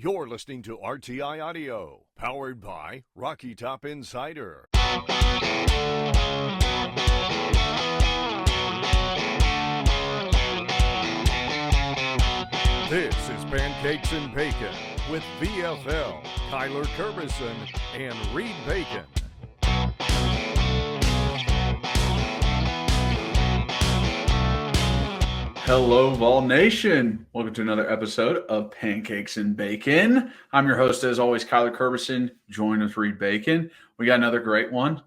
You're listening to RTI Audio, powered by Rocky Top Insider. This is Pancakes and Bacon with VFL, Kyler Kerbyson, and Reed Bacon. Hello, Vol Nation. Welcome to another episode of Pancakes and Bacon. I'm your host, as always, Kyler Kerbyson, joined with Reed Bacon. We got another great one.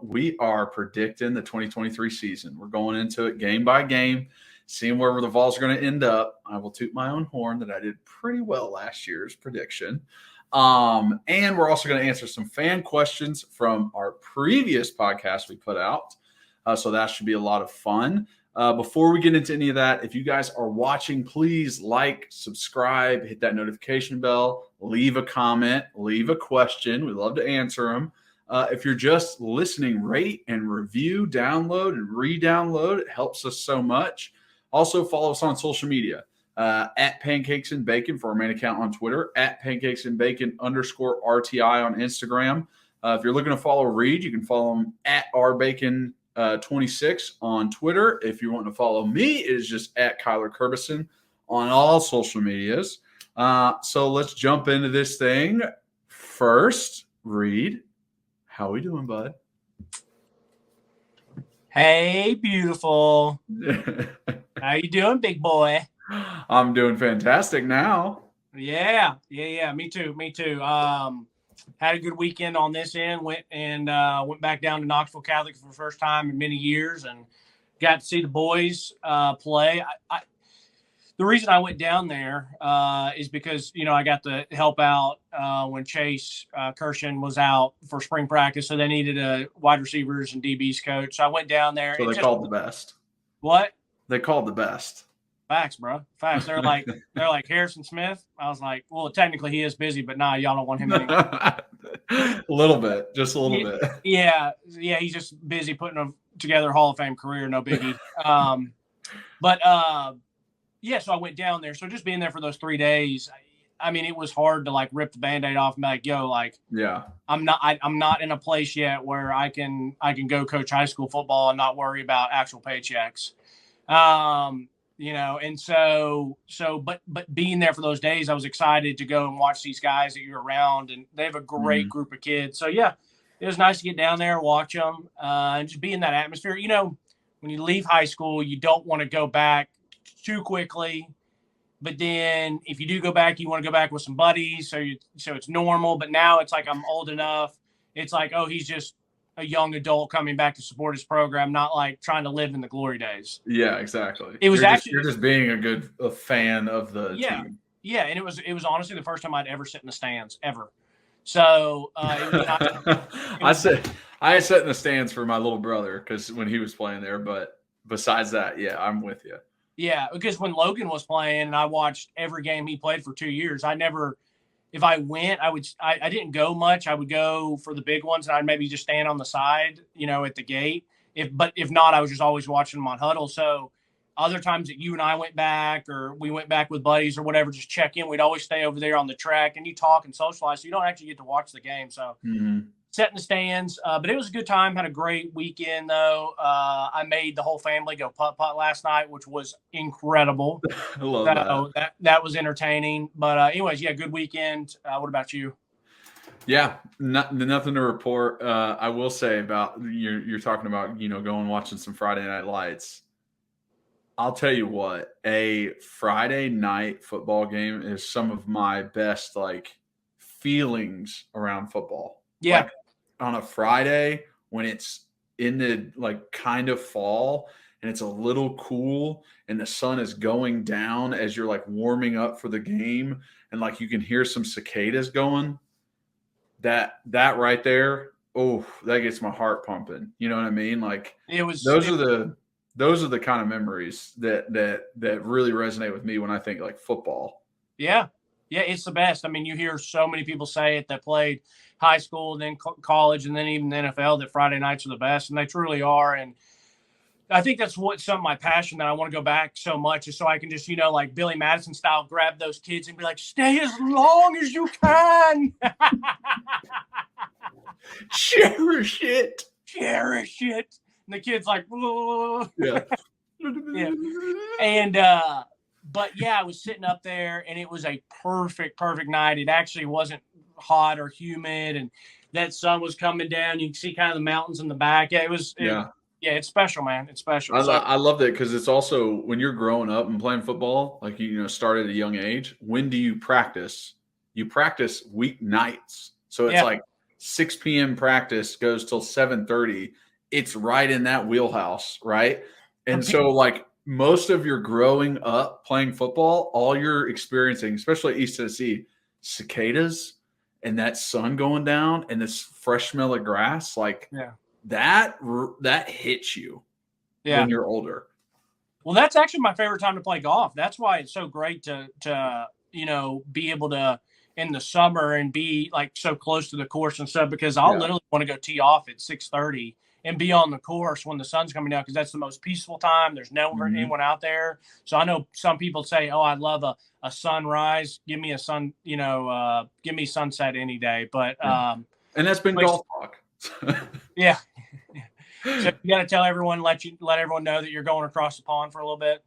We are predicting the 2023 season. We're going into it game by game, seeing where the Vols are going to end up. I will toot my own horn that I did pretty well last year's prediction. And we're also going to answer some fan questions from our previous podcast we put out. So that should be a lot of fun. Before we get into any of that, if you guys are watching, please like, subscribe, hit that notification bell, leave a comment, leave a question. We'd love to answer them. If you're just listening, rate and review, download and re-download. It helps us so much. Also, follow us on social media at Pancakes and Bacon for our main account on Twitter, at Pancakes and Bacon _RTI on Instagram. If you're looking to follow Reed, you can follow him at rbacon 26 on Twitter. If you want to follow me, it is just at Kyler Kerbyson on all social medias. So let's jump into this thing. First, Reed, how we doing, bud? Hey, beautiful. How you doing, big boy? I'm doing fantastic now. Yeah. Me too. Had a good weekend on this end. Went back down to Knoxville Catholic for the first time in many years, and got to see the boys play. The reason I went down there is because I got to help out when Chase Kirshen was out for spring practice, so they needed a wide receivers and DBs coach. So I went down there. So they called the best. What? They called the best. Facts, bro. Facts. They're like Harrison Smith. I was like, well, technically he is busy, but nah, y'all don't want him anymore. A little bit, just a little bit. Yeah. He's just busy putting together a Hall of Fame career, no biggie. So I went down there. So just being there for those 3 days, I mean, it was hard to rip the Band-Aid off and be like, yo, yeah, I'm not in a place yet where I can go coach high school football and not worry about actual paychecks. But being there for those days, I was excited to go and watch these guys that you're around, and they have a great group of kids. So yeah, it was nice to get down there and watch them, and just be in that atmosphere. When you leave high school, you don't want to go back too quickly, but then if you do go back, you want to go back with some buddies. So it's normal, but now it's like, I'm old enough. It's like, oh, he's just a young adult coming back to support his program, not like trying to live in the glory days. Yeah, exactly. It was you're just being a fan of the team. Yeah, and it was honestly the first time I'd ever sit in the stands ever. So it was I sat in the stands for my little brother because when he was playing there, but besides that, yeah, I'm with you. Yeah, because when Logan was playing and I watched every game he played for 2 years, if I went, I didn't go much. I would go for the big ones, and I'd maybe just stand on the side, at the gate. If not, I was just always watching them on huddle. So other times that you and I went back, or we went back with buddies or whatever, just check in, we'd always stay over there on the track, and you talk and socialize. So you don't actually get to watch the game. So Sat in the stands, but it was a good time. Had a great weekend, though. I made the whole family go putt-putt last night, which was incredible. I love that. That was entertaining. But anyways, yeah, good weekend. What about you? Yeah, nothing to report. I will say about you're talking about, going watching some Friday Night Lights. I'll tell you what, a Friday night football game is some of my best feelings around football. Yeah. On a Friday when it's in the kind of fall and it's a little cool and the sun is going down as you're warming up for the game, and you can hear some cicadas going, that right there, oh, that gets my heart pumping. You know what I mean? Those are the kind of memories that really resonate with me when I think football. Yeah, it's the best. I mean, you hear so many people say it that played high school, then college, and then even the NFL, that Friday nights are the best, and they truly are. And I think that's what some of my passion that I want to go back so much is so I can just, like Billy Madison style, grab those kids and be like, stay as long as you can. Cherish it. Cherish it. And the kid's like, whoa. Yeah. Yeah. And, but yeah, I was sitting up there and it was a perfect night. It actually wasn't hot or humid and that sun was coming down. You can see kind of the mountains in the back. Yeah, it's special, man. It's special. I love that because it's also when you're growing up and playing football, like start at a young age. When do you practice? You practice weeknights, so it's like 6 p.m. practice goes till 7:30. It's right in that wheelhouse, right? And so, like most of your growing up playing football, all you're experiencing, especially at East Tennessee, cicadas and that sun going down and this fresh smell of grass, like that hits you when you're older. Well, that's actually my favorite time to play golf. That's why it's so great to be able to in the summer and be like so close to the course and stuff, because I'll literally want to go tee off at 6:30 and be on the course when the sun's coming down, because that's the most peaceful time. There's anyone out there. So I know some people say, oh, I love a sunrise. Give me a give me sunset any day. But and that's been golf talk. Yeah. So you got to tell everyone, let everyone know that you're going across the pond for a little bit.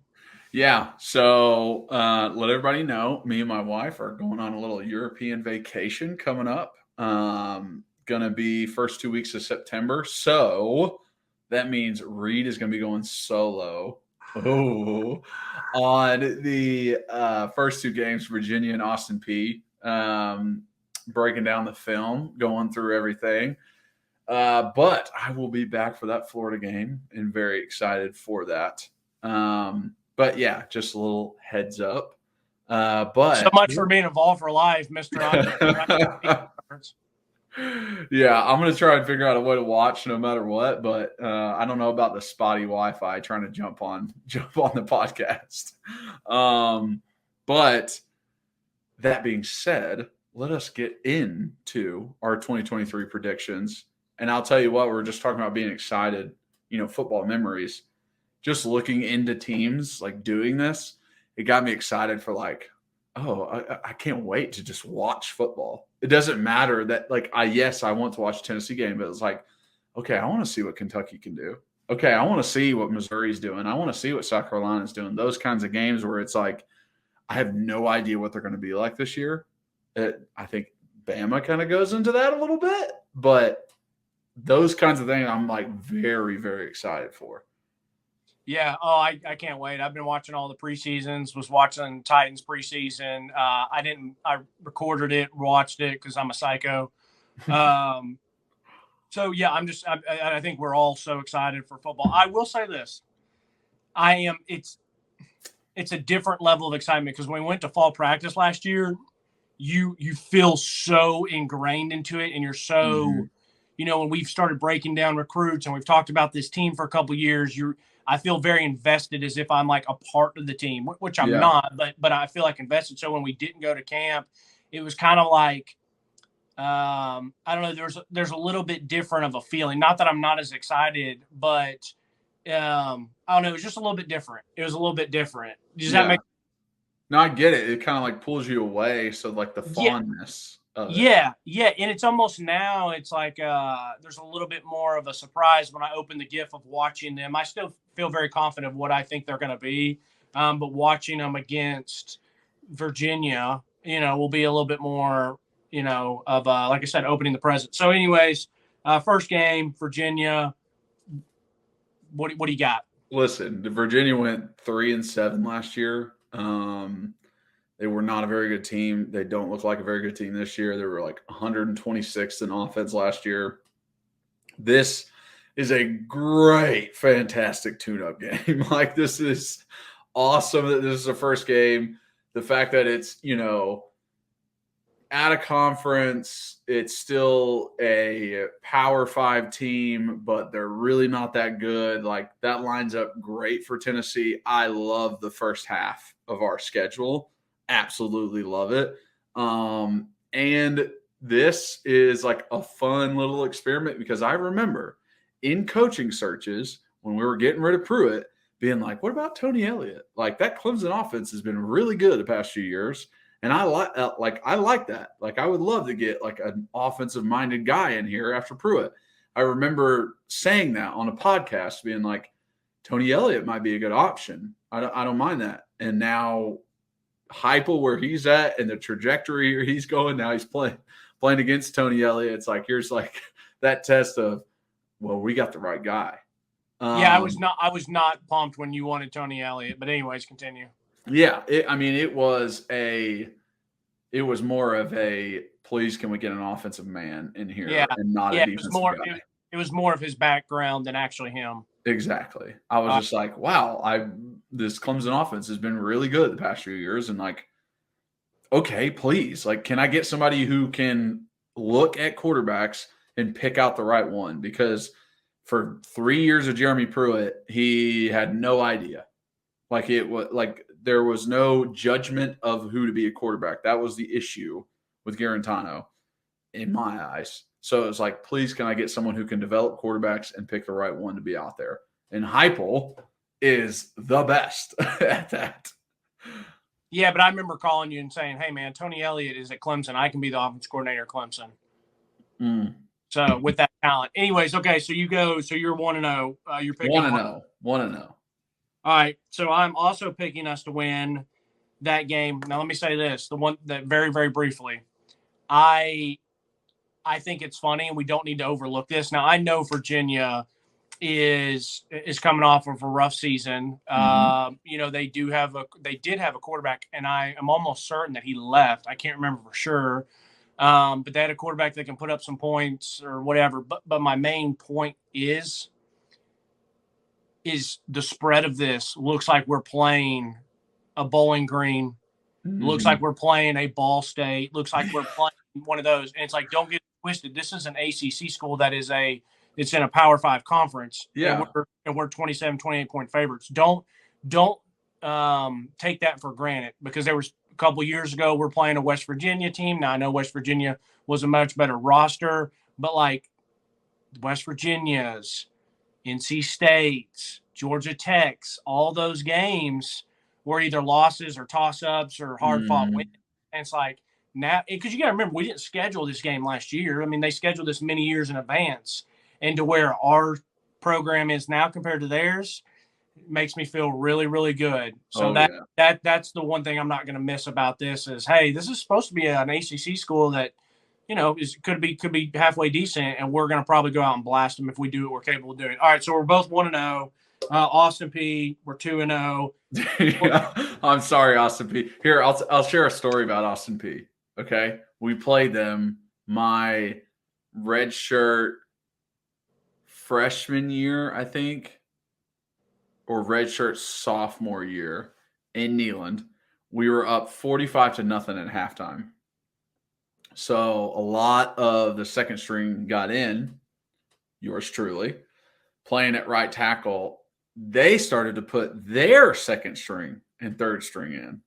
Yeah. So let everybody know, me and my wife are going on a little European vacation coming up. Going to be first 2 weeks of September. So that means Reed is going to be going solo on the first two games, Virginia and Austin Peay, breaking down the film, going through everything. But I will be back for that Florida game and very excited for that. But yeah, just a little heads up. But so much for being involved for life, Mr. Yeah, I'm going to try and figure out a way to watch no matter what, but I don't know about the spotty Wi-Fi trying to jump on the podcast. But that being said, let us get into our 2023 predictions. And I'll tell you what, we're just talking about being excited, football memories. Just looking into teams like doing this, it got me excited for like, I can't wait to just watch football. It doesn't matter that I want to watch a Tennessee game, but it's like, okay, I want to see what Kentucky can do. Okay, I want to see what Missouri's doing. I want to see what South Carolina's doing. Those kinds of games where it's like, I have no idea what they're going to be like this year. I think Bama kind of goes into that a little bit, but those kinds of things I'm like very, very excited for. Yeah. Oh, I can't wait. I've been watching all the preseasons, was watching Titans preseason. I recorded it, watched it because I'm a psycho. So yeah, I think we're all so excited for football. I will say this. It's a different level of excitement because when we went to fall practice last year, you feel so ingrained into it, and you're so, when we've started breaking down recruits and we've talked about this team for a couple of years, I feel very invested as if I'm like a part of the team, which I'm not, but I feel like invested. So when we didn't go to camp, it was kind of like, I don't know, there's a little bit different of a feeling. Not that I'm not as excited, but I don't know, it was just a little bit different. It was a little bit different. Does that make sense? No, I get it. It kind of like pulls you away. So like the fondness. Yeah. And it's almost now it's like there's a little bit more of a surprise when I open the gift of watching them. I still feel very confident of what I think they're going to be. But watching them against Virginia, will be a little bit more, of like I said, opening the present. So anyways, first game, Virginia. What do you got? Listen, Virginia went 3-7 last year. They were not a very good team. They don't look like a very good team this year. They were like 126th in offense last year. This is a great, fantastic tune-up game. Like, this is awesome that this is the first game. The fact that it's, at a conference, it's still a Power 5 team, but they're really not that good. Like, that lines up great for Tennessee. I love the first half of our schedule. Absolutely love it. And this is like a fun little experiment because I remember in coaching searches, when we were getting rid of Pruitt, being like, what about Tony Elliott? Like, that Clemson offense has been really good the past few years. And I like that. Like, I would love to get like an offensive minded guy in here after Pruitt. I remember saying that on a podcast, being like, Tony Elliott might be a good option. I don't mind that. And now Heupel, where he's at and the trajectory he's going, now he's playing against Tony Elliott. It's like, here's like that test of, well, we got the right guy. Yeah, I was not pumped when you wanted Tony Elliott, but anyways, continue. Yeah, it was more of a, please, can we get an offensive man in here and not a defensive guy. It was more of his background than actually him. Exactly. I was just like, wow, this Clemson offense has been really good the past few years, and like, okay, please, like, can I get somebody who can look at quarterbacks and pick out the right one? Because for 3 years of Jeremy Pruitt, he had no idea. Like, it was like there was no judgment of who to be a quarterback. That was the issue with Garantano, in my eyes. So it's like, please, can I get someone who can develop quarterbacks and pick the right one to be out there? And Heupel is the best at that. Yeah, but I remember calling you and saying, hey, man, Tony Elliott is at Clemson. I can be the offense coordinator at Clemson. So with that talent. Anyways, okay, so you're 1-0. You're picking 1-0. 1-0. All right, so I'm also picking us to win that game. Now, let me say this, the one that very, very briefly. I think it's funny, and we don't need to overlook this. Now, I know Virginia is coming off of a rough season. They did have a quarterback, and I am almost certain that he left. I can't remember for sure. But they had a quarterback that can put up some points or whatever. But my main point is the spread of this looks like we're playing a Bowling Green. Looks like we're playing a Ball State. Looks like we're playing one of those. And it's like, don't get twisted. This is an ACC school that it's in a Power 5 conference. Yeah. And we're 27, 28-point favorites. Don't take that for granted, because there was a couple years ago we're playing a West Virginia team. Now, I know West Virginia was a much better roster, but like West Virginia's, NC State's, Georgia Tech's, all those games were either losses or toss-ups or hard-fought wins. And it's like, now, because you got to remember, we didn't schedule this game last year. I mean, they scheduled this many years in advance, and to where our program is now compared to theirs makes me feel really, really good. So that's the one thing I'm not going to miss about this is, hey, this is supposed to be an ACC school that, could be halfway decent, and we're going to probably go out and blast them if we do what we're capable of doing. All right, so we're both 1-0. Austin P, we're 2-0. Yeah, I'm sorry, Austin P. Here, I'll share a story about Austin P. Okay, we played them my redshirt freshman year, I think, or redshirt sophomore year in Neyland. We were up 45-0 at halftime. So a lot of the second string got in, yours truly, playing at right tackle. They started to put their second string and third string in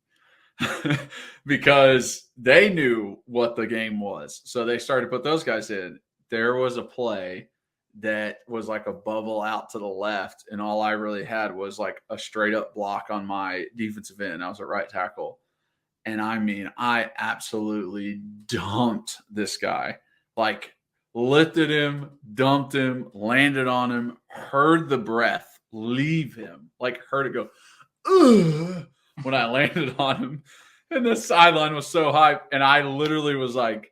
because they knew what the game was. So they started to put those guys in. There was a play that was like a bubble out to the left, and all I really had was like a straight up block on my defensive end. I was at right tackle. And I mean, I absolutely dumped this guy. Like, lifted him, dumped him, landed on him, heard the breath leave him. Like, heard it go, ugh, when I landed on him. And the sideline was so high. And I literally was like,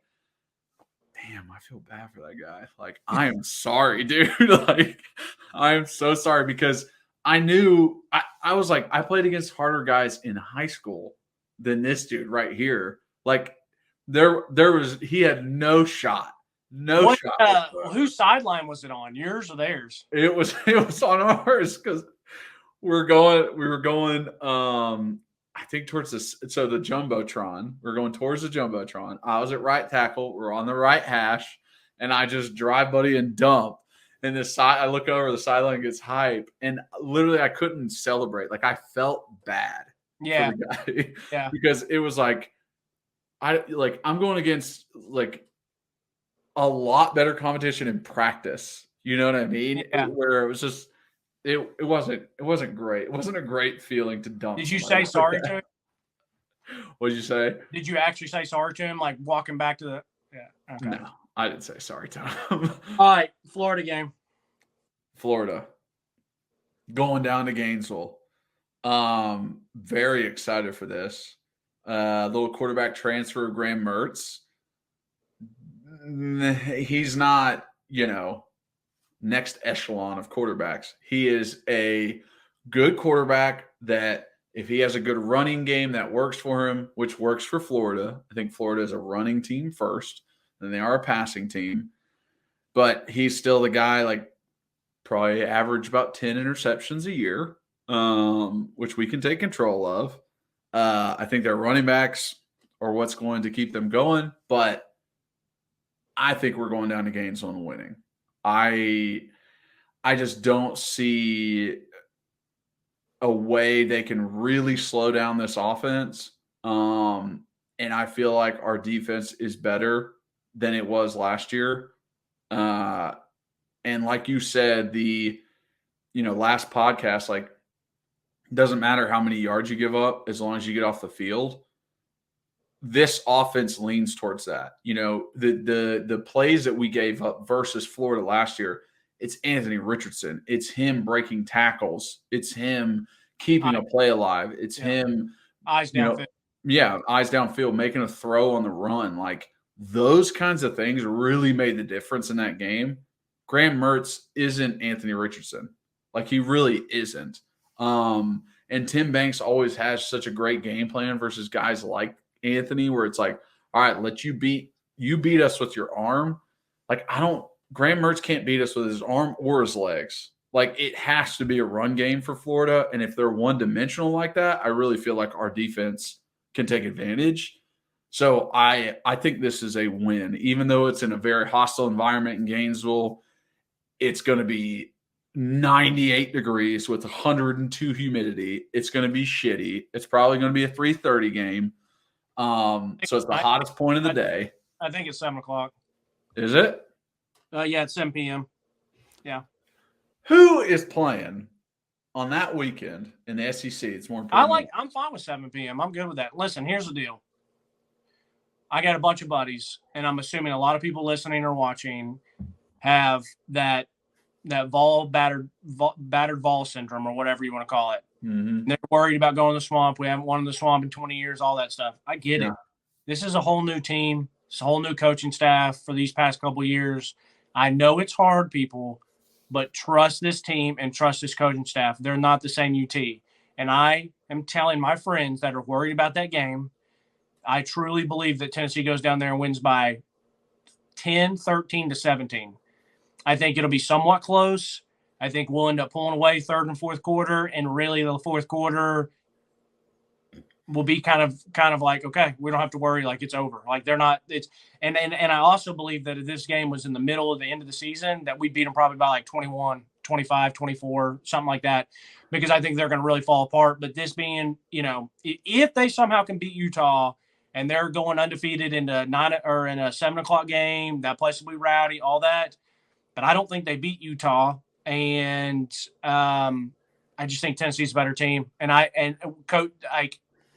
damn, I feel bad for that guy. Like, I am sorry, dude. Like, I am so sorry, because I knew I was like, I played against harder guys in high school than this dude right here. Like, he had no shot. No shot. Whose sideline was it on? Yours or theirs? It was on ours, because we were going I think towards the Jumbotron. We're going towards the Jumbotron. I was at right tackle. We're on the right hash, and I just drive buddy and dump. And I look over, the sideline gets hype, and literally I couldn't celebrate. Like, I felt bad. Yeah. For the guy. Yeah. Because it was like, I'm going against like a lot better competition in practice. You know what I mean? Yeah. Where it was just, It wasn't great. It wasn't a great feeling to dump. Did you say sorry to him? What did you say? Did you actually say sorry to him, like walking back to the? Yeah. Okay. No, I didn't say sorry to him. All right, Florida game. Florida going down to Gainesville. Very excited for this. Little quarterback transfer of Graham Mertz. He's not, next echelon of quarterbacks. He is a good quarterback that if he has a good running game that works for him, which works for Florida. I think Florida is a running team first, and they are a passing team. But he's still the guy, like, probably average about 10 interceptions a year, which we can take control of. I think their running backs are what's going to keep them going, but I think we're going down to Gainesville and winning. I just don't see a way they can really slow down this offense. And I feel like our defense is better than it was last year. And like you said, the last podcast, like, it doesn't matter how many yards you give up as long as you get off the field. This offense leans towards that. The plays that we gave up versus Florida last year, it's Anthony Richardson. It's him breaking tackles. It's him keeping a play alive. It's him eyes downfield. Eyes downfield, making a throw on the run. Like, those kinds of things really made the difference in that game. Graham Mertz isn't Anthony Richardson. Like, he really isn't. And Tim Banks always has such a great game plan versus guys like Anthony, where it's like, all right, you beat us with your arm. Like, Graham Mertz can't beat us with his arm or his legs. Like, it has to be a run game for Florida. And if they're one-dimensional like that, I really feel like our defense can take advantage. So I think this is a win. Even though it's in a very hostile environment in Gainesville, it's going to be 98 degrees with 102 humidity. It's going to be shitty. It's probably going to be a 3:30 game. So it's the hottest point of the day. I think it's 7 o'clock. Is it? Yeah, it's 7 p.m. Yeah. Who is playing on that weekend in the SEC? It's more important. I'm fine with 7 p.m. I'm good with that. Listen, here's the deal. I got a bunch of buddies, and I'm assuming a lot of people listening or watching have that battered Vol syndrome, or whatever you want to call it. Mm-hmm. They're worried about going to the swamp. We haven't won in the swamp in 20 years, all that stuff. I get it. This is a whole new team. It's a whole new coaching staff for these past couple of years. I know it's hard, people, but trust this team and trust this coaching staff. They're not the same UT. And I am telling my friends that are worried about that game, I truly believe that Tennessee goes down there and wins by 10, 13 to 17. I think it'll be somewhat close. I think we'll end up pulling away third and fourth quarter, and really the fourth quarter will be kind of like, okay, we don't have to worry, like, it's over. Like, they're not. It's and I also believe that if this game was in the middle of the end of the season, that we'd beat them probably by like 21, 25, 24, something like that, because I think they're going to really fall apart. But this being, if they somehow can beat Utah and they're going undefeated in a 7 o'clock game, that place will be rowdy, all that. But I don't think they beat Utah, and I just think Tennessee's a better team. And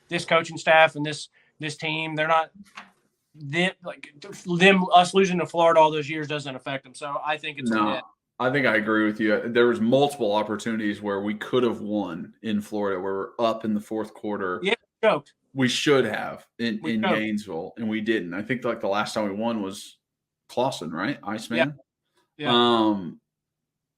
this coaching staff and this team, they're not us losing to Florida all those years doesn't affect them. So I think it's no. I think I agree with you. There was multiple opportunities where we could have won in Florida, where we're up in the fourth quarter. Yeah, choked. We should have in Gainesville, and we didn't. I think like the last time we won was Clausen, right? Iceman. Yeah.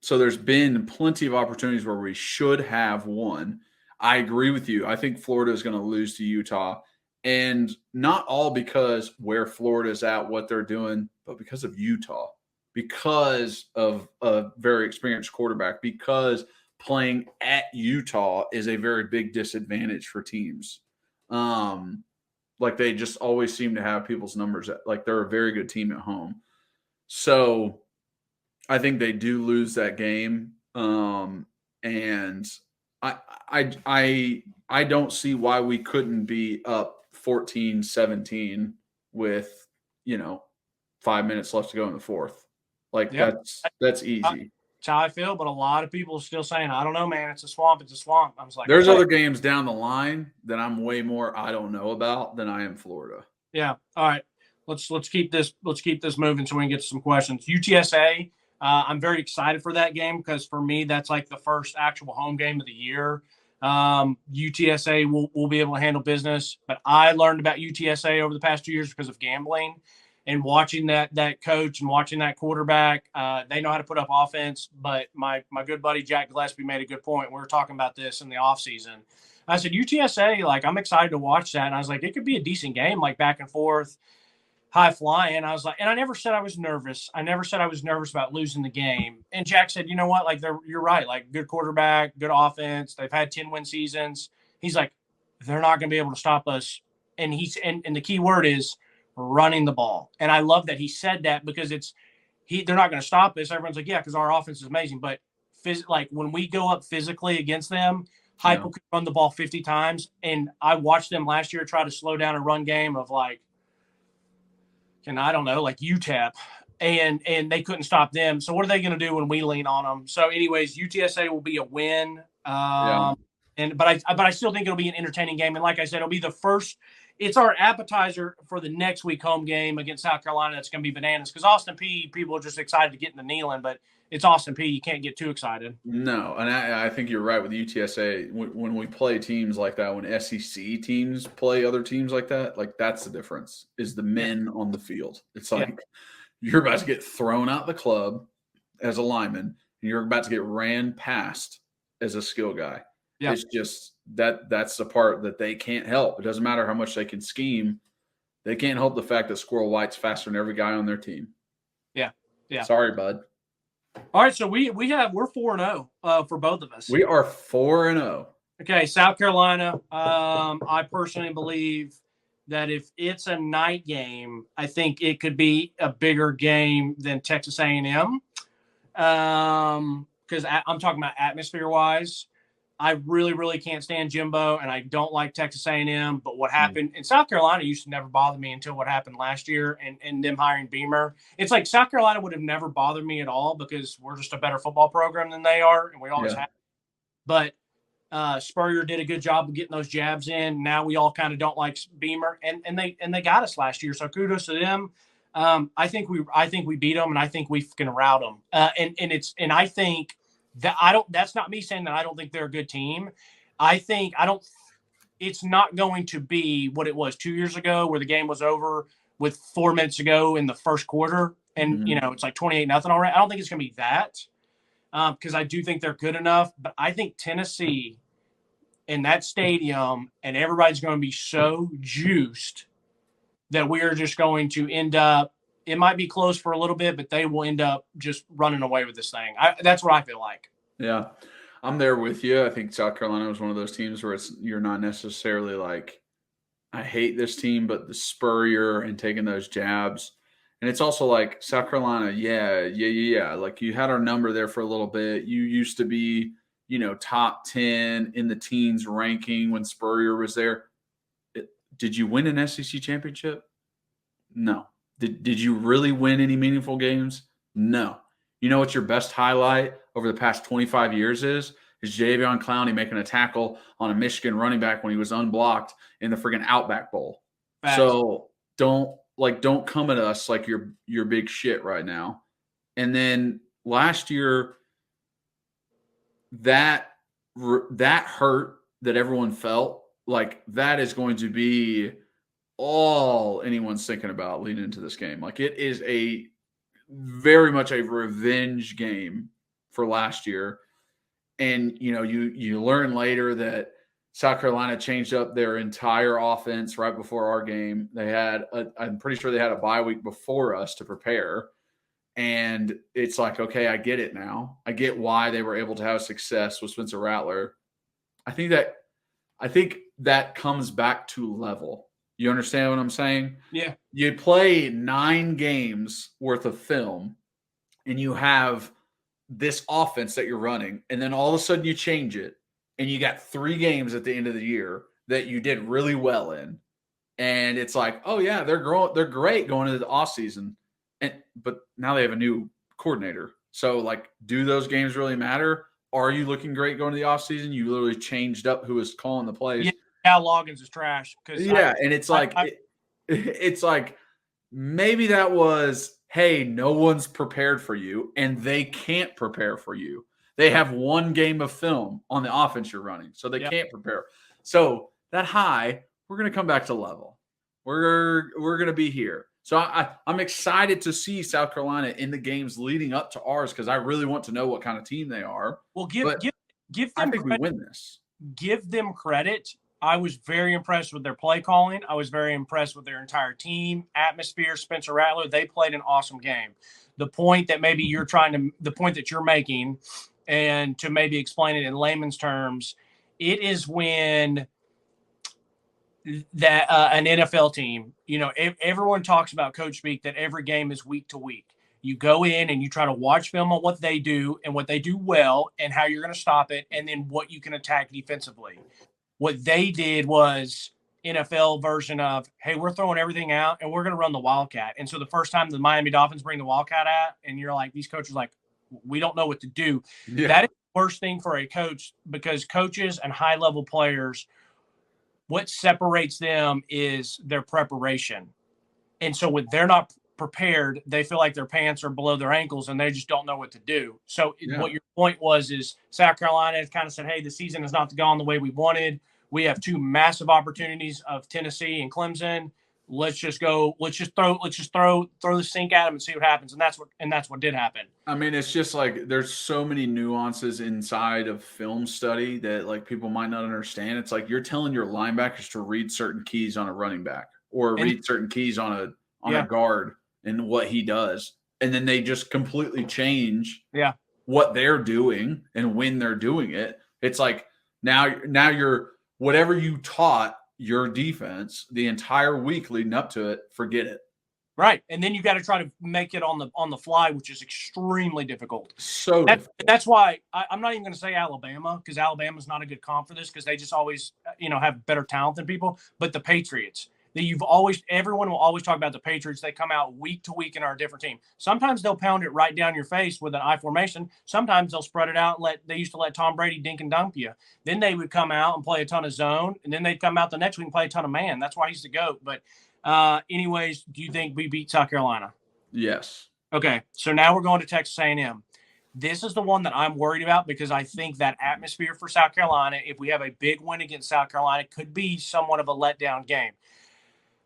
So there's been plenty of opportunities where we should have won. I agree with you. I think Florida is going to lose to Utah, and not all because where Florida is at, what they're doing, but because of Utah, because of a very experienced quarterback, because playing at Utah is a very big disadvantage for teams. Like, they just always seem to have people's numbers like they're a very good team at home. So I think they do lose that game. And I don't see why we couldn't be up 14-17 with, 5 minutes left to go in the fourth. Like, that's easy. That's how I feel, but a lot of people are still saying, I don't know, man. It's a swamp. It's a swamp. I was like, There's okay. other games down the line that I'm way more I don't know about than I am Florida. Yeah. All right. Let's keep this moving so we can get to some questions. UTSA. I'm very excited for that game because for me that's like the first actual home game of the year. UTSA will be able to handle business, but I learned about UTSA over the past 2 years because of gambling and watching that coach and watching that quarterback. They know how to put up offense, but my good buddy Jack Gillespie made a good point. We were talking about this in the offseason. I said, UTSA, like, I'm excited to watch that. And I was like, it could be a decent game, like back and forth, high flying. I was like, and I never said I was nervous. I never said I was nervous about losing the game. And Jack said, you know what? Like, you're right. Like, good quarterback, good offense. They've had 10-win seasons. He's like, they're not going to be able to stop us. And and the key word is running the ball. And I love that he said that because they're not going to stop us. Everyone's like, yeah, because our offense is amazing. But like when we go up physically against them, Heupel could run the ball 50 times. And I watched them last year try to slow down a run game of like, I don't know, like UTEP. And they couldn't stop them. So what are they going to do when we lean on them? So anyways, UTSA will be a win. But I still think it'll be an entertaining game. And like I said, it'll be the first. It's our appetizer for the next week home game against South Carolina. That's going to be bananas because Austin Peay, people are just excited to get in the kneeling, but it's Austin Peay. You can't get too excited. No, and I think you're right with UTSA. When we play teams like that, when SEC teams play other teams like that, like that's the difference is the men on the field. It's like you're about to get thrown out the club as a lineman, and you're about to get ran past as a skill guy. Yeah. It's just that's the part that they can't help. It doesn't matter how much they can scheme. They can't help the fact that Squirrel White's faster than every guy on their team. Yeah. Yeah. Sorry, bud. All right. So we're 4-0 for both of us. We are 4-0. Okay. South Carolina. I personally believe that if it's a night game, I think it could be a bigger game than Texas A&M. Because I'm talking about atmosphere-wise. I really, really can't stand Jimbo, and I don't like Texas A&M. But what happened in South Carolina used to never bother me until what happened last year and them hiring Beamer. It's like South Carolina would have never bothered me at all because we're just a better football program than they are, and we always have. But Spurrier did a good job of getting those jabs in. Now we all kind of don't like Beamer, and they got us last year. So kudos to them. I think we beat them, and I think we can rout them. And I think. That's not me saying that I don't think they're a good team. It's not going to be what it was 2 years ago where the game was over with 4 minutes to go in the first quarter. And, it's like 28-0 already. I don't think it's going to be that because I do think they're good enough. But I think Tennessee in that stadium and everybody's going to be so juiced that we are just going to end up. It might be close for a little bit, but they will end up just running away with this thing. That's what I feel like. Yeah, I'm there with you. I think South Carolina was one of those teams where you're not necessarily like, I hate this team, but the Spurrier and taking those jabs. And it's also like South Carolina, yeah. Like you had our number there for a little bit. You used to be, top 10 in the teens ranking when Spurrier was there. Did you win an SEC championship? No. Did you really win any meaningful games? No. You know what your best highlight over the past 25 years is Jadeveon Clowney making a tackle on a Michigan running back when he was unblocked in the friggin' Outback Bowl. Facts. So don't come at us like you're big shit right now. And then last year, that hurt that everyone felt, like that is going to be all anyone's thinking about leading into this game. Like it is very much a revenge game for last year. And, you learn later that South Carolina changed up their entire offense right before our game. I'm pretty sure they had a bye week before us to prepare. And it's like, okay, I get it now. I get why they were able to have success with Spencer Rattler. I think that comes back to level. You understand what I'm saying? Yeah. You play 9 games worth of film and you have this offense that you're running, and then all of a sudden you change it and you got 3 games at the end of the year that you did really well in. And it's like, oh yeah, they're great going into the off season. But now they have a new coordinator So, like, do those games really matter? Are you looking great going to the offseason? You literally changed up who was calling the plays. Yeah, Cal Loggins is trash. Yeah, and it's like it's like maybe that was, hey, no one's prepared for you, and they can't prepare for you. They have one game of film on the offense you're running, so they can't prepare. So that high, we're going to come back to level. We're going to be here. So I'm excited to see South Carolina in the games leading up to ours because I really want to know what kind of team they are. Well, give them I think credit. we win this. Give them credit. I was very impressed with their play calling. I was very impressed with their entire team, atmosphere. Spencer Rattler, they played an awesome game. The point that you're making, and to maybe explain it in layman's terms, it is when that an NFL team, everyone talks about coach speak that every game is week to week. You go in and you try to watch film on what they do and what they do well and how you're going to stop it and then what you can attack defensively. What they did was NFL version of, hey, we're throwing everything out and we're going to run the Wildcat. And so the first time the Miami Dolphins bring the Wildcat out and you're like, these coaches are like, we don't know what to do. Yeah. That is the worst thing for a coach because coaches and high-level players, what separates them is their preparation. And so when they're not prepared, they feel like their pants are below their ankles and they just don't know what to do. So what your point was is South Carolina has kind of said, hey, the season has not gone the way we wanted. We have two massive opportunities of Tennessee and Clemson. Let's just throw the sink at them and see what happens. And that's what did happen. I mean, it's just like there's so many nuances inside of film study that like people might not understand. It's like you're telling your linebackers to read certain keys on a running back or read certain keys on a guard and what he does. And then they just completely change what they're doing and when they're doing it. It's like now you're whatever you taught your defense the entire week leading up to it, forget it. Right. And then you got to try to make it on the fly, which is extremely difficult. Difficult. That's why I'm not even going to say Alabama because Alabama's not a good comp for this because they just always, have better talent than people. But the Patriots, everyone will always talk about the Patriots. They come out week to week and are a different team. Sometimes they'll pound it right down your face with an I formation. Sometimes they'll spread it out. They used to let Tom Brady dink and dunk you. Then they would come out and play a ton of zone, and then they'd come out the next week and play a ton of man. That's why he's the GOAT. But anyways, do you think we beat South Carolina? Yes. Okay, so now we're going to Texas A&M. This is the one that I'm worried about because I think that atmosphere for South Carolina, if we have a big win against South Carolina, could be somewhat of a letdown game.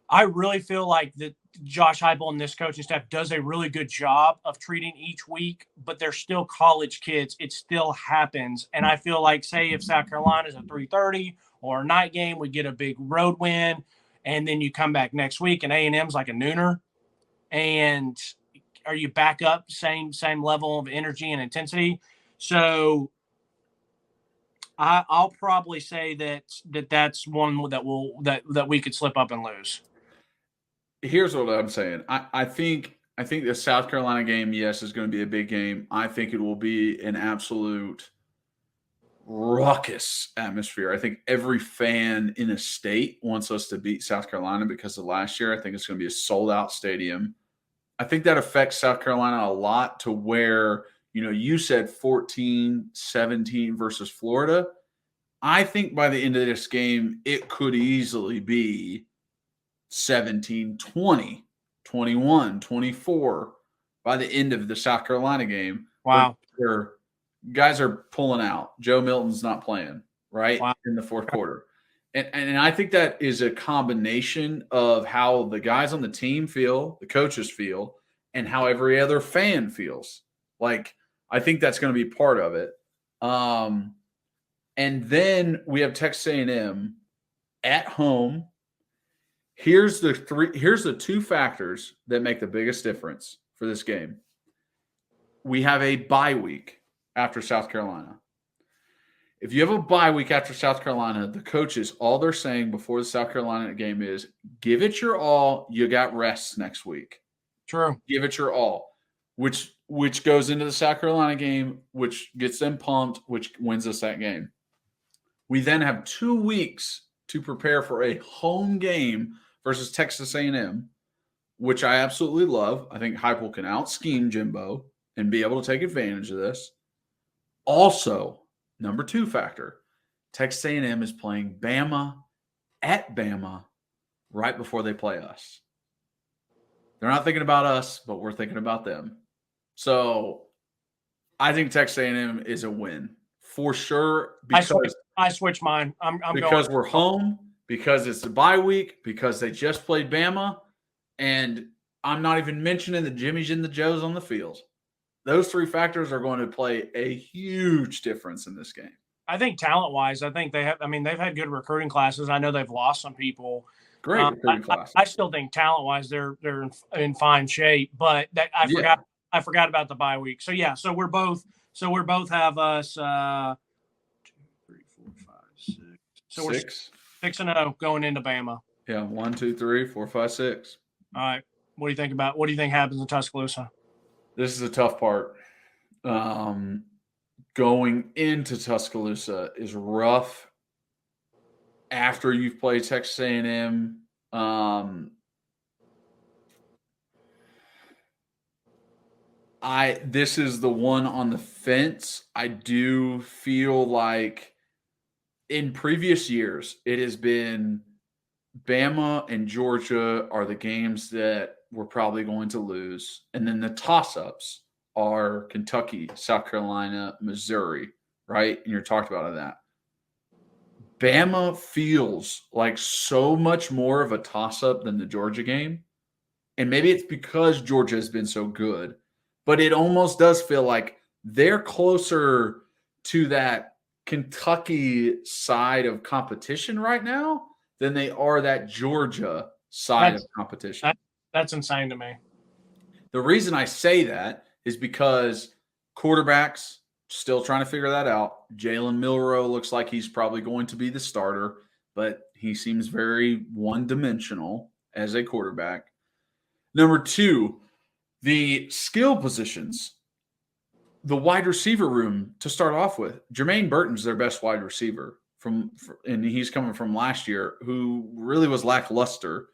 I really feel like that Josh Heupel and this coaching staff does a really good job of treating each week, but they're still college kids. It still happens. And I feel like, say, if South Carolina is a 3:30 or a night game, we get a big road win, and then you come back next week and A&M's like a nooner. And are you back up same level of energy and intensity? So I'll probably say that's one that we could slip up and lose. Here's what I'm saying. I think the South Carolina game, yes, is going to be a big game. I think it will be an absolute raucous atmosphere. I think every fan in a state wants us to beat South Carolina because of last year. I think it's going to be a sold-out stadium. I think that affects South Carolina a lot to where, you said 14-17 versus Florida. I think by the end of this game, it could easily be 17-20, 21-24 by the end of the South Carolina game. Wow. Where guys are pulling out. Joe Milton's not playing, right? Wow. In the fourth quarter. And I think that is a combination of how the guys on the team feel, the coaches feel, and how every other fan feels. Like, I think that's going to be part of it. And then we have Texas A&M at home. Here's the two factors that make the biggest difference for this game. We have a bye week after South Carolina. If you have a bye week after South Carolina, the coaches, all they're saying before the South Carolina game is, give it your all. You got rests next week. True. Give it your all, which goes into the South Carolina game, which gets them pumped, which wins us that game. We then have 2 weeks to prepare for a home game versus Texas A&M, which I absolutely love. I think Heupel can out-scheme Jimbo. and be able to take advantage of this. Also, number 2 factor, Texas A&M is playing Bama at Bama right before they play us. They're not thinking about us, but we're thinking about them. So I think Texas A&M is a win for sure because I switched mine. I'm because going. we're home, because it's a bye week, because they just played Bama, and I'm not even mentioning the Jimmies and the Joes on the field. Those 3 factors are going to play a huge difference in this game. I think talent-wise, I think they have. I mean, they've had good recruiting classes. I know they've lost some people. Great recruiting class. I still think talent-wise, they're in fine shape. But I forgot about the bye week. So yeah, so we're both have us 2, 3, 4, 5, 6. So we're 6-0 going into Bama. Yeah, 1, 2, 3, 4, 5, 6. All right. What do you think happens in Tuscaloosa? This is a tough part. Going into Tuscaloosa is rough after you've played Texas A&M. This is the one on the fence. I do feel like in previous years, it has been Bama and Georgia are the games that we're probably going to lose. And then the toss-ups are Kentucky, South Carolina, Missouri, right? And you're talked about that. Bama feels like so much more of a toss-up than the Georgia game. And maybe it's because Georgia has been so good, but it almost does feel like they're closer to that Kentucky side of competition right now than they are that Georgia side of competition. That's insane to me. The reason I say that is because quarterbacks still trying to figure that out. Jalen Milroe looks like he's probably going to be the starter, but he seems very one-dimensional as a quarterback. Number 2, the skill positions. The wide receiver room to start off with. Jermaine Burton's their best wide receiver, and he's coming from last year, who really was lackluster.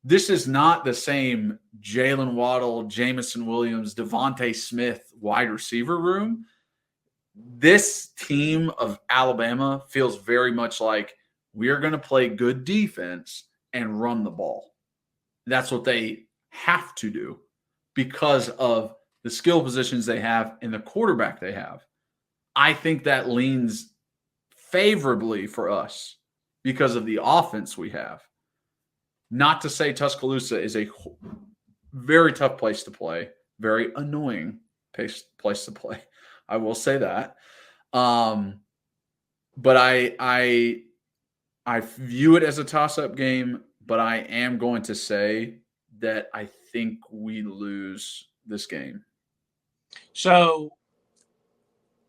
This is not the same Jalen Waddle, Jamison Williams, Devontae Smith wide receiver room. This team of Alabama feels very much like we are going to play good defense and run the ball. That's what they have to do because of the skill positions they have and the quarterback they have. I think that leans favorably for us because of the offense we have. Not to say Tuscaloosa is a very tough place to play, very annoying place to play. I will say that. But I view it as a toss-up game, but I am going to say that I think we lose this game. So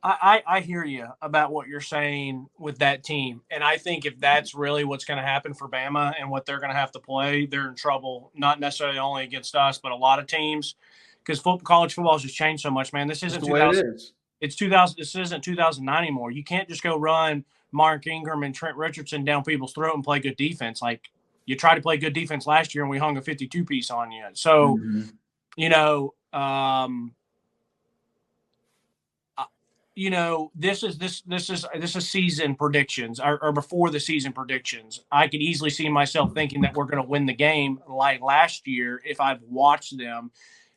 I hear you about what you're saying with that team. And I think if that's really what's going to happen for Bama and what they're going to have to play, they're in trouble, not necessarily only against us, but a lot of teams. Because college football has just changed so much, man. This isn't 2000. It's 2000. This isn't 2009 anymore. You can't just go run Mark Ingram and Trent Richardson down people's throat and play good defense. Like you tried to play good defense last year and we hung a 52-piece on you. So, this is season predictions or before the season predictions. I could easily see myself thinking that we're going to win the game like last year if I've watched them.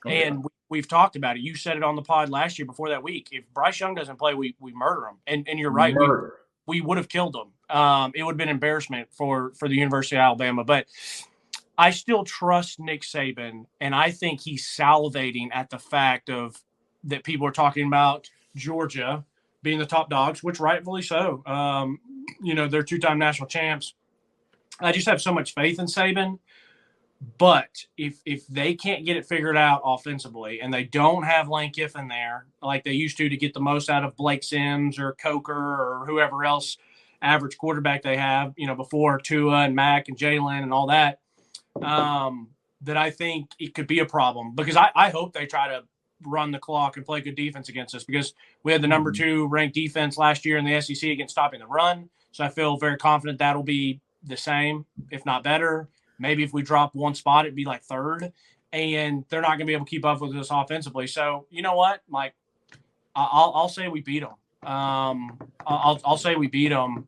And we've talked about it. You said it on the pod last year before that week. If Bryce Young doesn't play, we murder him. And you're right. We would have killed him. It would have been embarrassment for the University of Alabama. But I still trust Nick Saban, and I think he's salivating at the fact that people are talking about Georgia being the top dogs, which rightfully so. They're 2-time national champs. I just have so much faith in Saban. But if they can't get it figured out offensively and they don't have Lane Kiffin there like they used to get the most out of Blake Sims or Coker or whoever else average quarterback they have, before Tua and Mac and Jalen and all that, that I think it could be a problem. Because I hope they try to run the clock and play good defense against us because we had the number 2 ranked defense last year in the SEC against stopping the run. So I feel very confident that'll be the same, if not better. Maybe if we drop one spot, it'd be like 3rd. and they're not going to be able to keep up with us offensively. So you know what, Mike? I'll say we beat them. I'll say we beat them.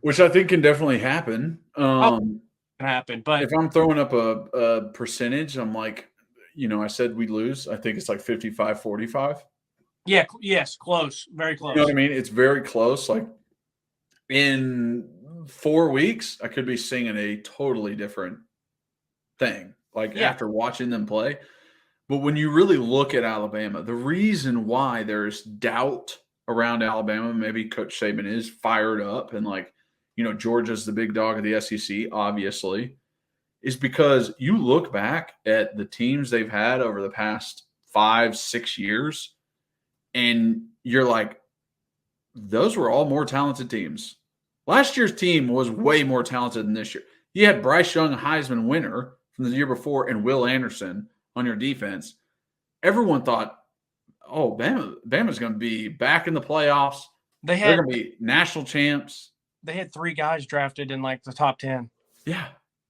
Which I think can definitely happen. Can happen, but if I'm throwing up a percentage, I'm like, I said we lose. I think it's like 55-45. Yeah. Yes. Close. Very close. You know what I mean? It's very close. Like in 4 weeks, I could be singing a totally different thing. Like after watching them play. But when you really look at Alabama, the reason why there's doubt around Alabama, maybe Coach Saban is fired up and like, Georgia's the big dog of the SEC, obviously, is because you look back at the teams they've had over the past 5-6 years, and you're like, those were all more talented teams. Last year's team was way more talented than this year. You had Bryce Young, Heisman winner from the year before, and Will Anderson on your defense. Everyone thought, oh, Bama's going to be back in the playoffs. They're going to be national champs. They had 3 guys drafted in like the top 10. Yeah,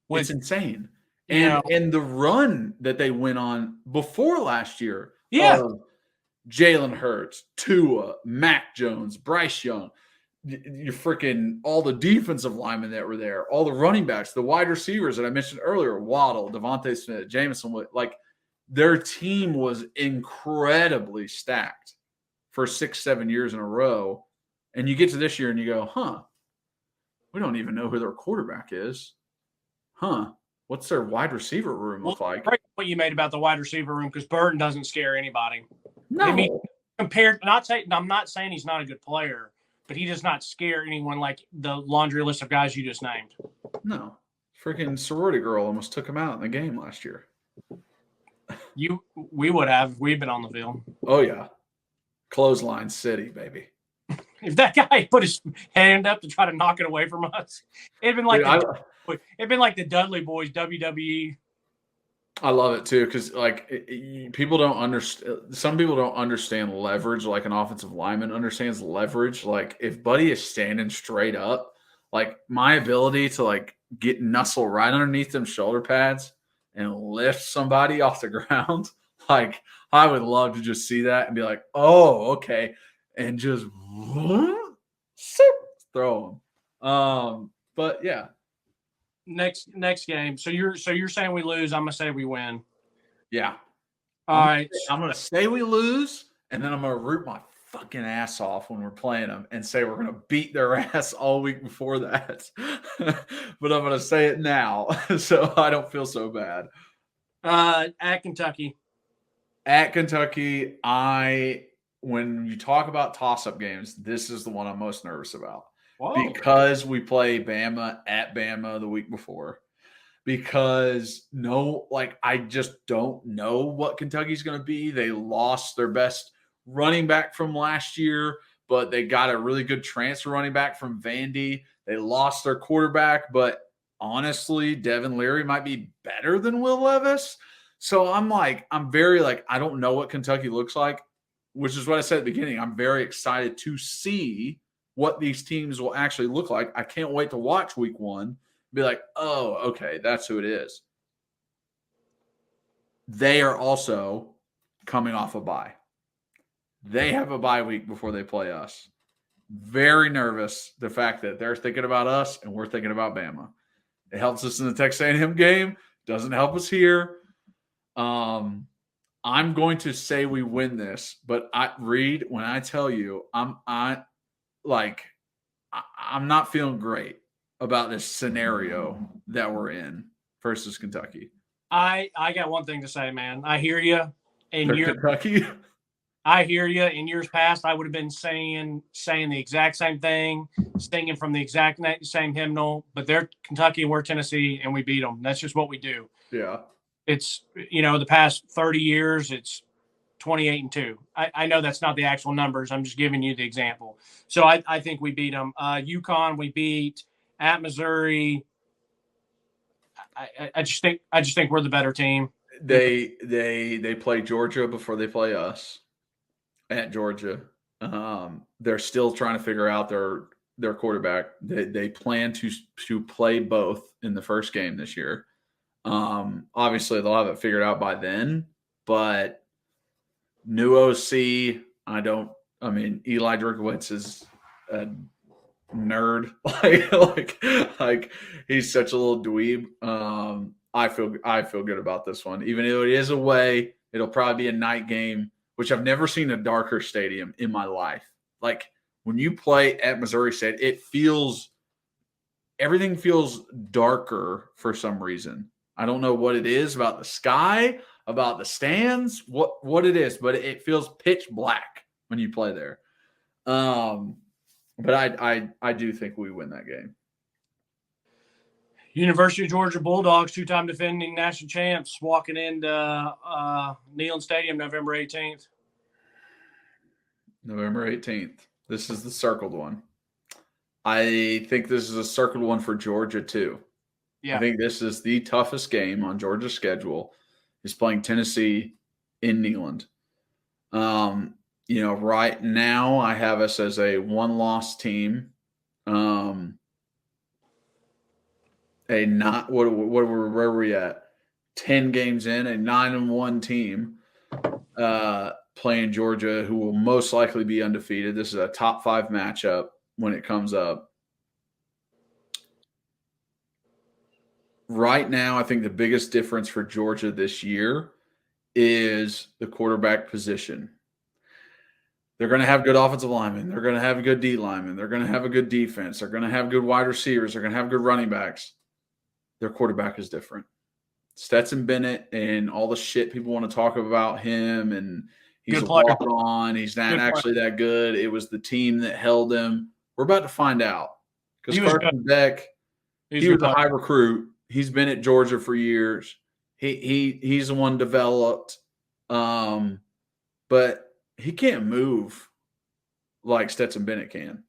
it's insane. And the run that they went on before last year, Jalen Hurts, Tua, Mac Jones, Bryce Young, you freaking all the defensive linemen that were there, all the running backs, the wide receivers that I mentioned earlier, Waddle, Devontae Smith, Jameson, like their team was incredibly stacked for 6-7 years in a row. And you get to this year and you go, we don't even know who their quarterback is. What's their wide receiver room look like? Great point you made about the wide receiver room, because Burton doesn't scare anybody. No. I mean, I'm not saying he's not a good player, but he does not scare anyone like the laundry list of guys you just named. No. Freaking sorority girl almost took him out in the game last year. We would have. We've been on the field. Oh, yeah. Clothesline City, baby. If that guy put his hand up to try to knock it away from us, it'd been like the Dudley Boys WWE. I love it too, because people don't understand. Some people don't understand leverage like an offensive lineman understands leverage. Like if Buddy is standing straight up, like my ability to like get nestle right underneath them shoulder pads and lift somebody off the ground, like I would love to just see that and be like, oh, okay, and just throw them. But yeah. Next game. So you're saying we lose. I'm gonna say we win. Yeah. All right. I'm gonna say we lose, and then I'm gonna root my fucking ass off when we're playing them and say we're gonna beat their ass all week before that. But I'm gonna say it now, so I don't feel so bad. At Kentucky. At Kentucky, when you talk about toss-up games, this is the one I'm most nervous about. Whoa. Because we play Bama at Bama the week before. Because I just don't know what Kentucky's going to be. They lost their best running back from last year, but they got a really good transfer running back from Vandy. They lost their quarterback, but honestly, Devin Leary might be better than Will Levis. So I'm very I don't know what Kentucky looks like, which is what I said at the beginning. I'm very excited to see what these teams will actually look like. I can't wait to watch week 1. Be like, oh, okay, that's who it is. They are also coming off a bye. They have a bye week before they play us. Very nervous, the fact that they're thinking about us and we're thinking about Bama. It helps us in the Texas A&M game. Doesn't help us here. I'm going to say we win this, but Reed, when I tell you, I'm not feeling great about this scenario that we're in versus Kentucky. I got one thing to say, man. I hear you. Kentucky. I hear you. In years past, I would have been saying the exact same thing, singing from the exact same hymnal. But they're Kentucky and we're Tennessee, and we beat them. That's just what we do. Yeah. It's the past 30 years, it's 28-2. I know that's not the actual numbers. I'm just giving you the example. So I think we beat them. UConn we beat. At Missouri, I just think we're the better team. They play Georgia before they play us at Georgia. They're still trying to figure out their quarterback. They plan to play both in the first game this year. Obviously, they'll have it figured out by then, but new OC, Eli Drinkwitz is a nerd. like he's such a little dweeb. I feel good about this one. Even though it is away, it'll probably be a night game, which I've never seen a darker stadium in my life. Like when you play at Missouri State, everything feels darker for some reason. I don't know what it is about the sky, about the stands, what it is, but it feels pitch black when you play there. But I do think we win that game. University of Georgia Bulldogs, 2-time defending national champs, walking into Neyland Stadium November 18th. November 18th. This is the circled one. I think this is a circled one for Georgia too. Yeah. I think this is the toughest game on Georgia's schedule, is playing Tennessee in Neyland. Right now I have us as a one-loss team. Where were we at? 10 games in, a 9-1 team playing Georgia, who will most likely be undefeated. This is a top 5 matchup when it comes up. Right now, I think the biggest difference for Georgia this year is the quarterback position. They're going to have good offensive linemen. They're going to have a good D linemen. They're going to have a good defense. They're going to have good wide receivers. They're going to have good running backs. Their quarterback is different. Stetson Bennett and all the shit people want to talk about him, and he's a walk-on. He's not actually that good. It was the team that held him. We're about to find out. Because Carson Beck, he was a high recruit. He's been at Georgia for years. He's the one developed. But he can't move like Stetson Bennett can.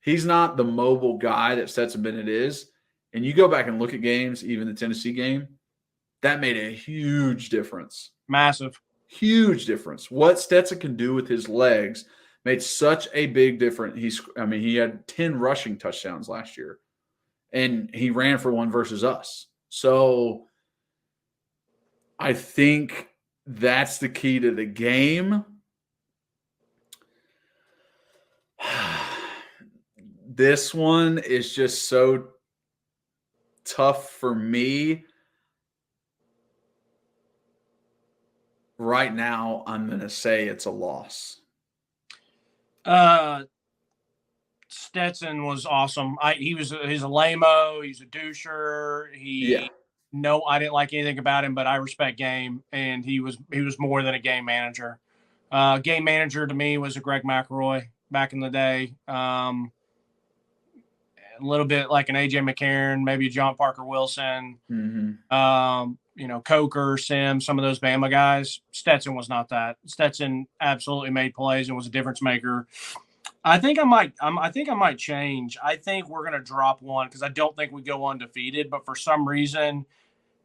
He's not the mobile guy that Stetson Bennett is. And you go back and look at games, even the Tennessee game, that made a huge difference. Massive. Huge difference. What Stetson can do with his legs made such a big difference. He had 10 rushing touchdowns last year, and he ran for one versus us. So I think that's the key to the game. This one is just so tough for me. Right now, I'm going to say it's a loss. Stetson was awesome. He's a lame-o. He's a doucher. I didn't like anything about him, but I respect game, and he was more than a game manager. Game manager to me was a Greg McElroy back in the day. A little bit like an AJ McCarron, maybe a John Parker Wilson. Mm-hmm. Coker, Sims, some of those Bama guys. Stetson was not that. Stetson absolutely made plays and was a difference maker. I think I might change. I think we're going to drop one because I don't think we go undefeated. But for some reason,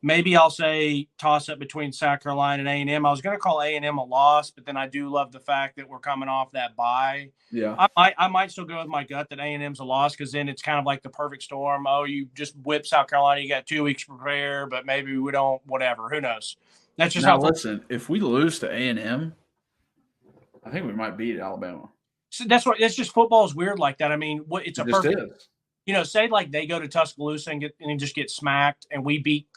maybe I'll say toss up between South Carolina and A&M. I was going to call A&M a loss, but then I do love the fact that we're coming off that bye. Yeah, I might still go with my gut that A&M's a loss because then it's kind of like the perfect storm. Oh, you just whip South Carolina. You got 2 weeks to prepare, but maybe we don't. Whatever. Who knows? That's just how. Listen, if we lose to A&M, I think we might beat Alabama. So that's just football is weird like that. I mean, it's a perfect. Say like they go to Tuscaloosa and just get smacked, and we beat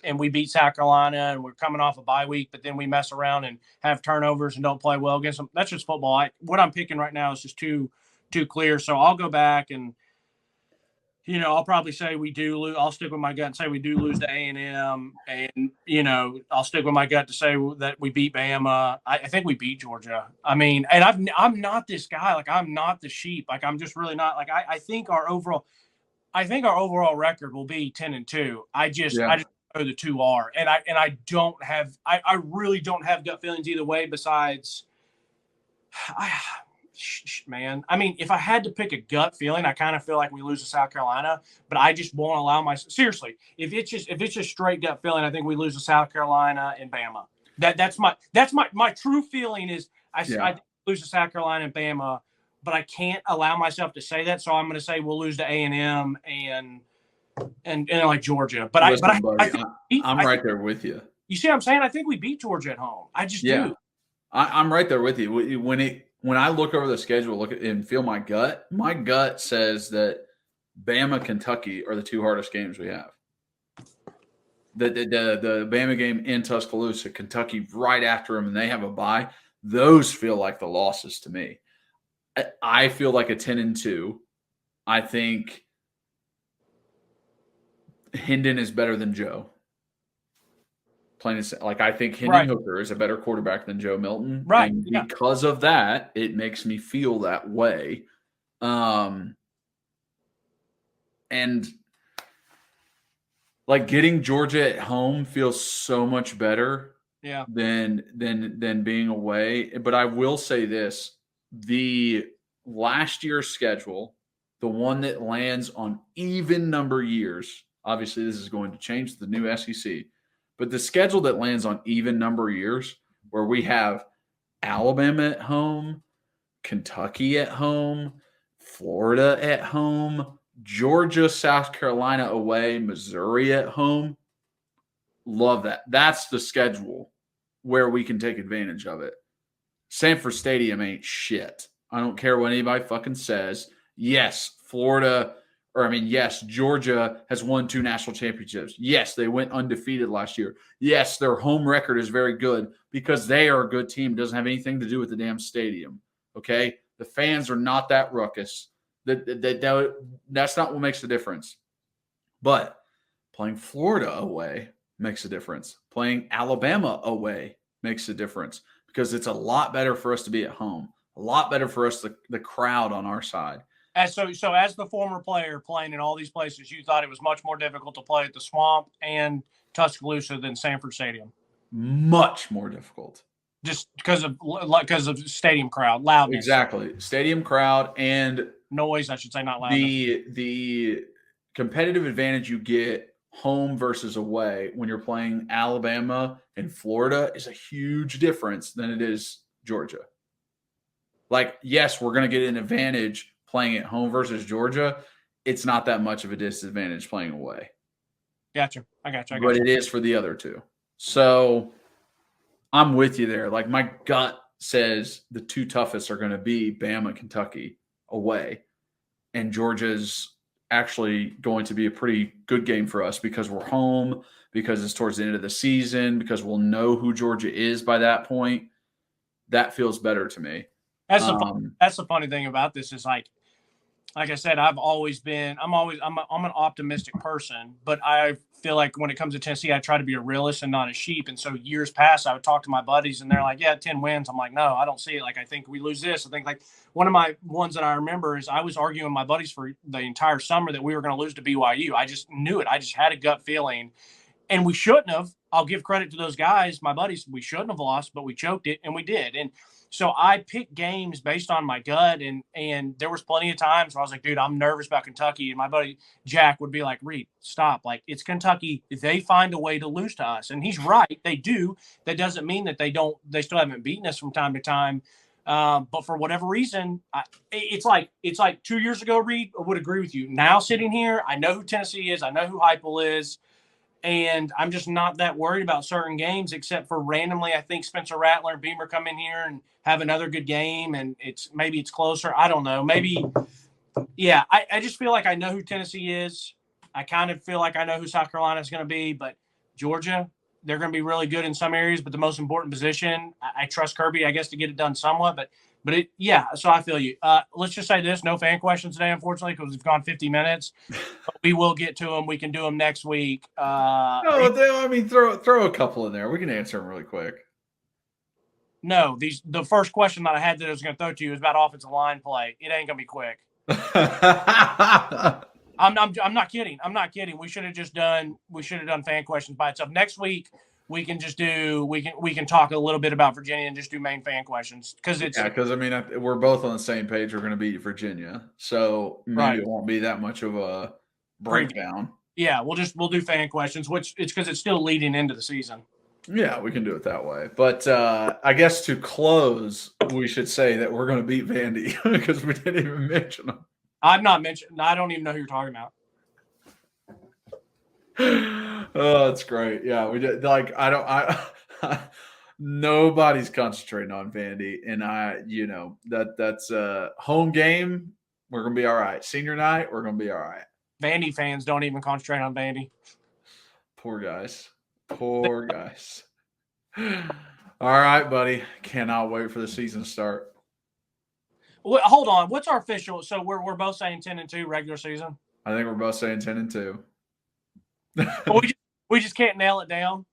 South Carolina, and we're coming off a bye week, but then we mess around and have turnovers and don't play well against them. That's just football. What I'm picking right now is just too clear. So I'll go back and I'll probably say we do lose. I'll stick with my gut and say we do lose to A&M, and I'll stick with my gut to say that we beat Bama. I think we beat Georgia. I mean, and I'm not this guy. Like I'm not the sheep. Like I'm just really not. Like I think our overall record will be 10-2. I just know the 2 are, and I don't have. I really don't have gut feelings either way. Besides, man. I mean, if I had to pick a gut feeling, I kind of feel like we lose to South Carolina, but I just won't allow seriously. If it's just straight gut feeling, I think we lose to South Carolina and Bama. That's my true feeling is I lose to South Carolina and Bama, but I can't allow myself to say that. So I'm going to say we'll lose to A&M and and like Georgia. But Listen, I'm I right there with you. You see what I'm saying? I think we beat Georgia at home. I just do. I'm right there with you. When I look over the schedule, and feel my gut says that Bama, Kentucky are the two hardest games we have. The Bama game in Tuscaloosa, Kentucky right after them, and they have a bye. Those feel like the losses to me. I feel like a 10-2. I think Hendon is better than Joe. Plain as, like, I think Hendon Hooker is a better quarterback than Joe Milton. Right. And because of that, it makes me feel that way. And like getting Georgia at home feels so much better than being away. But I will say this, the last year's schedule, the one that lands on even number years, obviously this is going to change the new SEC, but the schedule that lands on even number years where we have Alabama at home, Kentucky at home, Florida at home, Georgia, South Carolina away, Missouri at home. Love that. That's the schedule where we can take advantage of it. Sanford Stadium ain't shit. I don't care what anybody fucking says. Yes, Georgia has won 2 national championships. Yes, they went undefeated last year. Yes, their home record is very good because they are a good team. It doesn't have anything to do with the damn stadium. Okay? The fans are not that ruckus. That's not what makes the difference. But playing Florida away makes a difference. Playing Alabama away makes a difference because it's a lot better for us to be at home. A lot better for us, the crowd on our side. So as the former player playing in all these places, you thought it was much more difficult to play at the Swamp and Tuscaloosa than Sanford Stadium? Much more difficult. Just because of stadium crowd, loudness. Exactly. Stadium crowd and noise, I should say, not loudness. The competitive advantage you get home versus away when you're playing Alabama and Florida is a huge difference than it is Georgia. Like, yes, we're going to get an advantage playing at home versus Georgia. It's not that much of a disadvantage playing away. Gotcha. I got you. But it is for the other two. So I'm with you there. Like, my gut says the 2 toughest are going to be Bama, Kentucky away. And Georgia's actually going to be a pretty good game for us because we're home, because it's towards the end of the season, because we'll know who Georgia is by that point. That feels better to me. That's the funny thing about this is like I said, I'm an optimistic person, but I feel like when it comes to Tennessee, I try to be a realist and not a sheep. And so years past, I would talk to my buddies and they're like, yeah, 10 wins. I'm like, no, I don't see it. Like, I think we lose this. I think like one of my ones that I remember is I was arguing with my buddies for the entire summer that we were going to lose to BYU. I just knew it. I just had a gut feeling and we shouldn't have. I'll give credit to those guys, my buddies. We shouldn't have lost, but we choked it and we did. And so I picked games based on my gut, and there was plenty of times where I was like, dude, I'm nervous about Kentucky. And my buddy Jack would be like, Reed, stop. Like, it's Kentucky. They find a way to lose to us. And he's right. They do. That doesn't mean that they still haven't beaten us from time to time. But for whatever reason, it's like 2 years ago, Reed, I would agree with you. Now sitting here, I know who Tennessee is. I know who Heupel is. And I'm just not that worried about certain games, except for randomly, I think Spencer Rattler and Beamer come in here and have another good game, and maybe it's closer. I don't know. Maybe, yeah. I just feel like I know who Tennessee is. I kind of feel like I know who South Carolina is going to be, but Georgia, they're going to be really good in some areas. But the most important position, I trust Kirby, I guess, to get it done somewhat. But so I feel you. Let's just say this: no fan questions today, unfortunately, because we've gone 50 minutes. But we will get to them. We can do them next week. Throw a couple in there. We can answer them really quick. No, the first question that I had that I was going to throw to you is about offensive line play. It ain't going to be quick. I'm not kidding. I'm not kidding. We should have done fan questions by itself. Next week we can talk a little bit about Virginia and just do main fan questions because we're both on the same page. We're going to beat Virginia, so maybe it won't be that much of a breakdown. Yeah, we'll do fan questions, which it's because it's still leading into the season. Yeah, we can do it that way. But I guess to close, we should say that we're going to beat Vandy because we didn't even mention them. I've not mentioned. I don't even know who you're talking about. Oh, that's great. Yeah, we did. Like, nobody's concentrating on Vandy, and that's a home game. We're gonna be all right. Senior night, we're gonna be all right. Vandy fans don't even concentrate on Vandy. Poor guys. Poor guys. All right, buddy. Cannot wait for the season to start. Well, hold on. What's our official? So we're both saying 10-2 regular season. I think we're both saying 10-2. we just can't nail it down.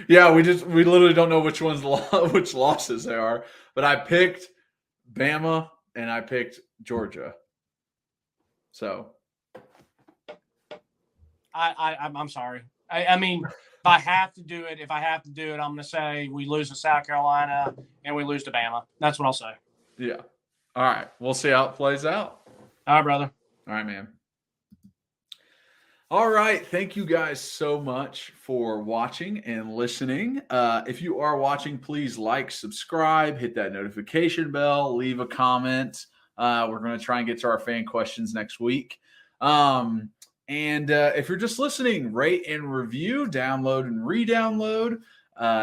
Yeah, we literally don't know which which losses they are. But I picked Bama and I picked Georgia. So I'm sorry. I mean, if I have to do it, I'm going to say we lose to South Carolina and we lose to Bama. That's what I'll say. Yeah. All right. We'll see how it plays out. All right, brother. All right, man. All right. Thank you guys so much for watching and listening. If you are watching, please like, subscribe, hit that notification bell, leave a comment. We're going to try and get to our fan questions next week. And if you're just listening, rate and review, download and re-download,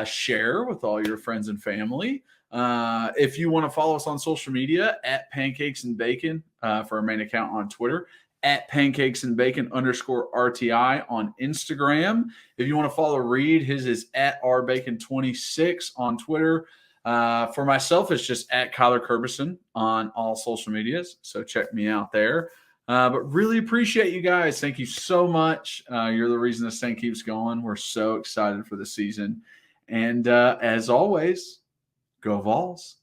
share with all your friends and family. If you want to follow us on social media, at Pancakes and Bacon for our main account on Twitter, at Pancakes and Bacon _RTI on Instagram. If you want to follow Reed, his is at rbacon26 on Twitter. For myself, it's just at Kyler Kerbyson on all social medias. So check me out there. But really appreciate you guys. Thank you so much. You're the reason this thing keeps going. We're so excited for the season. And as always, go Vols.